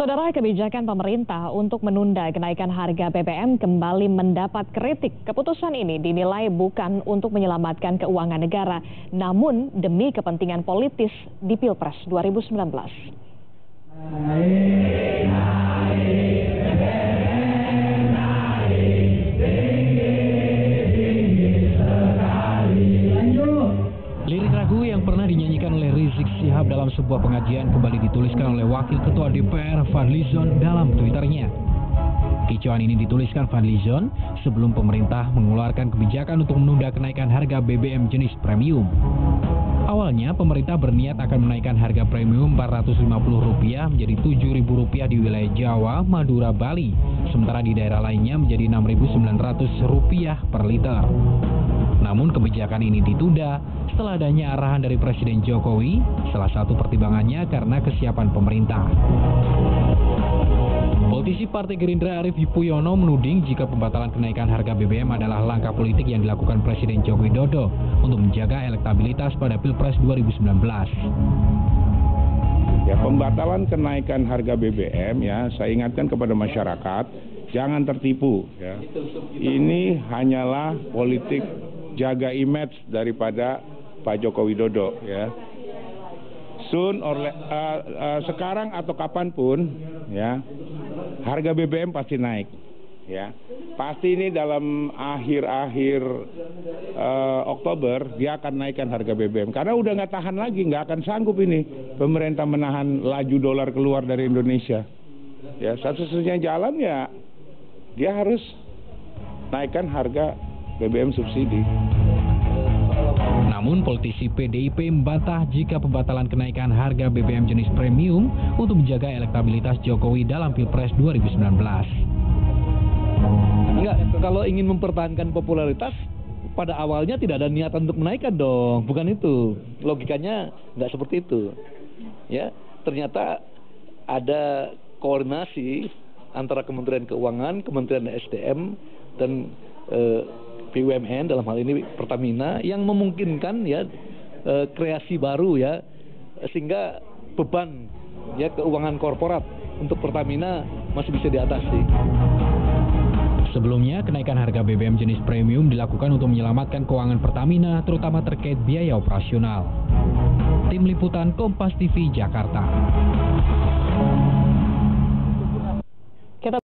Saudara, kebijakan pemerintah untuk menunda kenaikan harga BBM kembali mendapat kritik. Keputusan ini dinilai bukan untuk menyelamatkan keuangan negara, namun demi kepentingan politis di Pilpres 2019. Lirik lagu yang pernah dinyanyikan oleh Rizik Syihab dalam sebuah pengajian kembali dituliskan oleh Wakil Ketua DPR Fadlizon dalam Twitternya. Kicauan ini dituliskan Fadlizon sebelum pemerintah mengeluarkan kebijakan untuk menunda kenaikan harga BBM jenis premium. Awalnya pemerintah berniat akan menaikkan harga premium Rp450 menjadi Rp7.000 di wilayah Jawa, Madura, Bali, sementara di daerah lainnya menjadi Rp6.900 per liter. Namun kebijakan ini ditunda setelah adanya arahan dari Presiden Jokowi, salah satu pertimbangannya karena kesiapan pemerintah. Politisi Partai Gerindra Arief Hippuyono menuding jika pembatalan kenaikan harga BBM adalah langkah politik yang dilakukan Presiden Joko Widodo untuk menjaga elektabilitas pada Pilpres 2019. Ya, pembatalan kenaikan harga BBM ya, saya ingatkan kepada masyarakat, jangan tertipu ya. Ini hanyalah politik jaga image daripada Pak Joko Widodo ya. Sekarang atau kapanpun ya, harga BBM pasti naik ya. Pasti ini dalam akhir-akhir Oktober dia akan naikkan harga BBM karena udah nggak tahan lagi, nggak akan sanggup ini pemerintah menahan laju dolar keluar dari Indonesia ya. Satu-satunya jalan ya dia harus naikkan harga BBM subsidi. Namun politisi PDIP membantah jika pembatalan kenaikan harga BBM jenis premium untuk menjaga elektabilitas Jokowi dalam Pilpres 2019. Enggak, kalau ingin mempertahankan popularitas, pada awalnya tidak ada niatan untuk menaikkan dong, bukan itu. Logikanya nggak seperti itu. Ya, ternyata ada koordinasi antara Kementerian Keuangan, Kementerian SDM dan BUMN dalam hal ini Pertamina yang memungkinkan ya kreasi baru ya, sehingga beban ya keuangan korporat untuk Pertamina masih bisa diatasi. Sebelumnya kenaikan harga BBM jenis premium dilakukan untuk menyelamatkan keuangan Pertamina terutama terkait biaya operasional. Tim Liputan Kompas TV Jakarta.